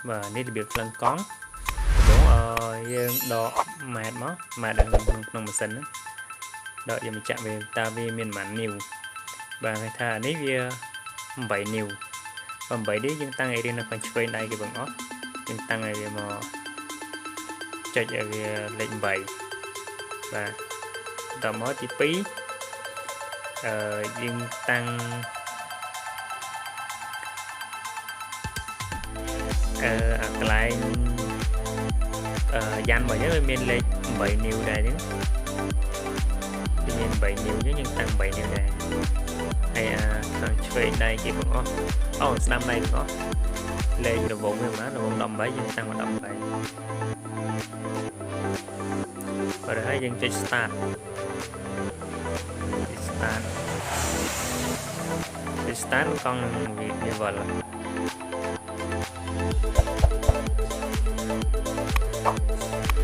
vàនេះរបៀបក្លិនកង់ដំបូងយើងដកម៉ែត្រមកម៉ែត្រក្នុងម៉ាស៊ីនដកយកមកចាក់វាតើវាមានប៉ុន្មាននីវបាទគេថានេះវា8នីវ8នេះយើងតាំងឲ្យរៀននៅខាងឆ្វេងដៃគេបងអស់យើងតាំងឲ្យវាមកចុចឲ្យវាលេខ8បាទដល់មកទី2យើងតាំងអាកន្លែងយ៉ាន់របស់យើងមានលេខ8នីវដែរអញ្ចឹងមាន8នីវយើងតាំង8នីវដែរហើយខាងឆ្វេងដៃគេបងអស់ស្ដាំដៃបងអស់លេខរង្វង់វាប៉ុន្មានរង្វង់18យើងតាំងមក18បាទហើយយើងចុច start កង់នឹងវាវល់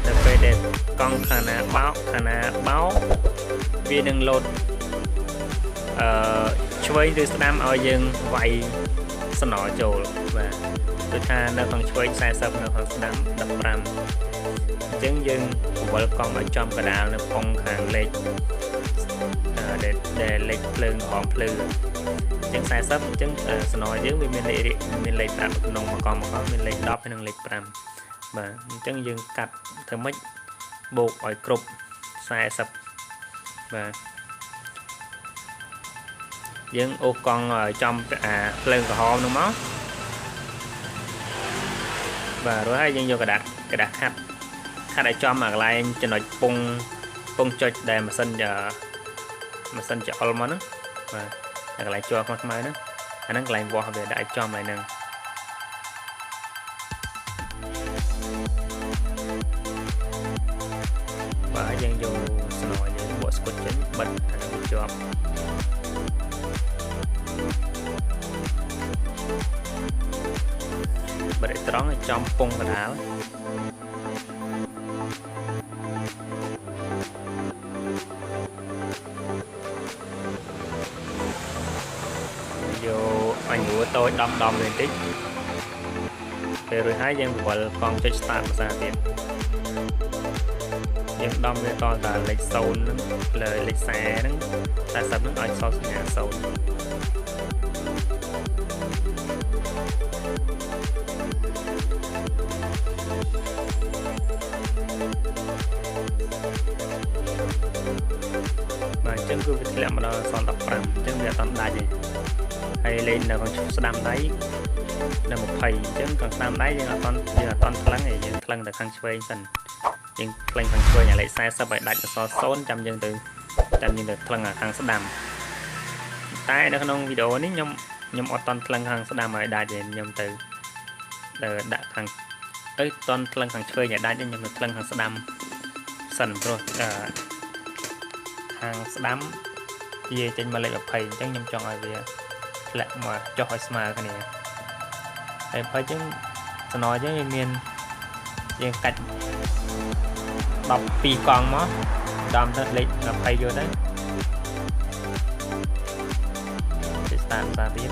តែពេលដែលកង់ខាងណាបោកវានឹងលោតឆ្វេងឬស្ដាំឲ្យយើងវាយស្នរចូលបាទដូចថានៅខាងឆ្វេង40នៅខាងស្ដាំ15អញ្ចឹងយើងពវល់កង់ឲ្យចំកណ្ដាលនៅប៉ុងខាងលេខដែលលេខភ្លើងក្រហមភ្លឺអញ្ចឹង40អញ្ចឹងស្នរយើងវាមានលេខ5ក្នុងមួយកង់មានលេខ10ហើយនិងលេខ5បាទអញ្ចឹងយើងកាត់ធ្វើម៉េចបូកឲ្យគ្រប់40បាទយើងអូសកង់ចំភ្លើងក្រហមនោះមកបាទរួចហើយយើងយកกระดาษខាត់ឲ្យចំកន្លែងចំណុចពងចុចដែលម៉ាស៊ីនច្អល់មកហ្នឹងបាទកន្លែងជាប់ខ្មៅហ្នឹងអាហ្នឹងកន្លែងវាស់វាដាក់ឲ្យចំហើយហ្នឹងបាទយើងយកស្នរយើងបកស្គុតចេញបិទអាហ្នឹងជាប់បិទឲ្យត្រង់ឲ្យចំពងកណ្ដាលយកអញរួតូចដំវាបន្តិចពេលរួចហើយយើងបវល់កង់ចុច start ភាសាទៀតយើងដំវាតតែលេខ0ហ្នឹងលើលេខ40ហ្នឹង40ហ្នឹងឲ្យសល់សញ្ញា0បាទអញ្ចឹងគឺវាធ្លាក់មកដល់សល់15អញ្ចឹងវាអត់ដាច់ទេហើយលេងនៅខាងស្ដាំដៃនៅ20អញ្ចឹងខាងស្ដាំដៃយើងអត់ថ្លឹងទេយើងថ្លឹងទៅខាងឆ្វេងសិនយើងថ្លឹងខាងឆ្វេងលេខ40ឲ្យដាច់អក្សរ0ចាំយើងទៅថ្លឹងខាងស្ដាំតែនៅក្នុងវីដេអូនេះខ្ញុំអត់តន់ថ្លឹងខាងស្ដាំឲ្យដាច់ទេខ្ញុំទៅដាក់ខាងតន់ថ្លឹងខាងឆ្វេងឲ្យដាច់ខ្ញុំទៅថ្លឹងខាងស្ដាំសិនព្រោះខាងស្ដាំវាចេញមកលេខ20អញ្ចឹងខ្ញុំចង់ឲ្យវាធ្លាក់មកចុះឲ្យស្មើគ្នាហើយបើអញ្ចឹងស្នរអញ្ចឹងវាមានយើងកាច់12កង់មកដំទៅលេខ20យកទៅស្តានសាទៀត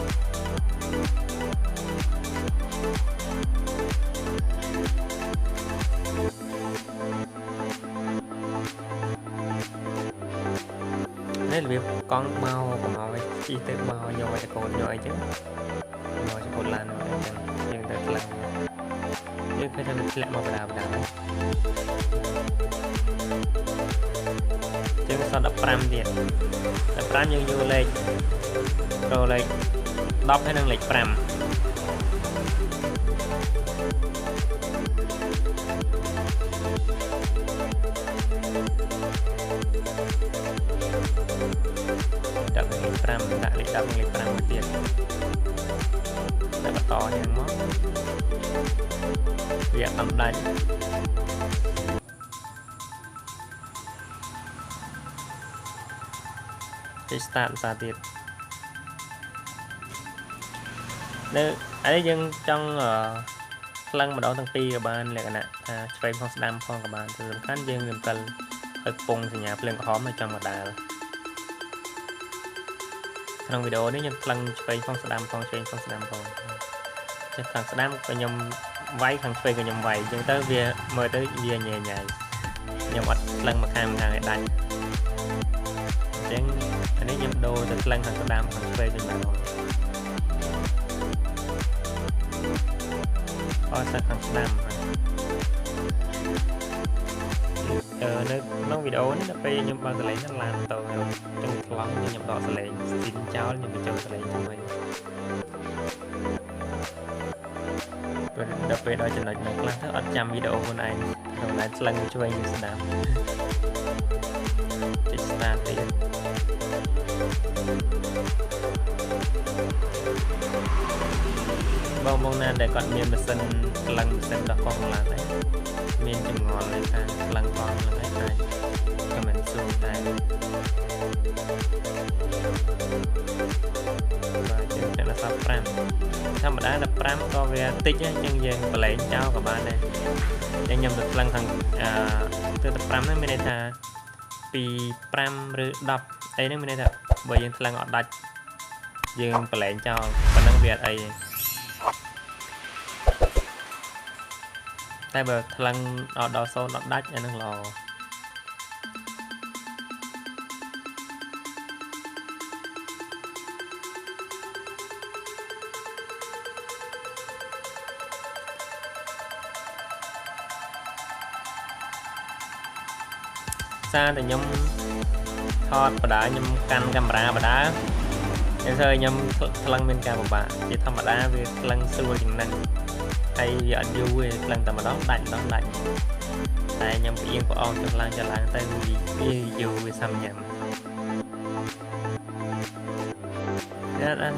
នេះរបៀបកង់មកឲ្យជីទៅមកយកឲ្យកូនយកអីចឹងមកចកូនឡានអញ្ចឹងយើងទៅខ្លាំងយើងឃើញថាវាធ្លាក់មកបដាចឹងសល់15ទៀត15យើងយកលេខ10ហើយនិងលេខ5ដាក់លេខ5ដាក់លេខ10និងលេខ5មួយទៀតតែបន្តយ៉ាងមកវាអត់ដាច់គេ start ភាសាទៀតនៅហើយយើងចង់ថ្លឹងម្ដងទាំងពីរក៏បានលក្ខណៈថាឆ្វេងផងស្ដាំផងក៏បានសំខាន់យើងរំកិលឲ្យពងសញ្ញាភ្លើងក្រហមឲ្យចំកណ្ដាលក្នុងវីដេអូនេះខ្ញុំថ្លឹងឆ្វេងផងស្ដាំផងឆ្វេងផងស្ដាំផង ខាងស្ដាំក៏ខ្ញុំ váy thằng phê của nhầm váy nhưng tới về mời tới về nhẹ nhàng nhầm ọt lần mà khai một thằng này đánh chẳng anh ấy nhầm đô từ lần thằng đam thằng phê của nhầm có sao thằng đam nó video nó bây nhầm bao giờ lấy nó làm tàu trong một lắm nhưng nhầm đỏ sẽ lấy xin cháu nhưng mà chơi sẽ lấy cho mình đập về đó cho nó là thức ở trăm video của này rồi lại lần cho anh sẽ làm chỉ start đi bông bông nan để còn miền mình xin lần xem đó con là đấy miền chừng ngon lên ta lần con là đấy này comment xuống đây và chuyện này là sao pram sao mà đã đập pram có về tích á chân dần và lấy cháu của bạn này để nhầm được lần thằng từ tập pram nó mới đây thà vì pram rồi đập đây nó mới đây thà bởi vì lần họ đặt dương và lấy cháu và năng việt ấy tại bởi lần ở đó số nó đắt cho nó lò xa thì nhóm thọt và đá nhóm căn camera và đá em rơi nhóm lần bên cạnh một bạn chỉ thầm đá về lần xưa chừng năng hay giờ anh vui lần tầm đó đánh tại nhóm yên của ông trong làng cho làng tay vì vui xăm nhầm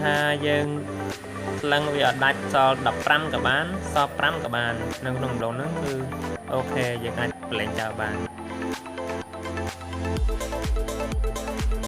ha dân lần vì ở đánh so đập pram cả bán so pram cả bàn nâng nồng độ nó cứ ok giờ anh lên chào bạn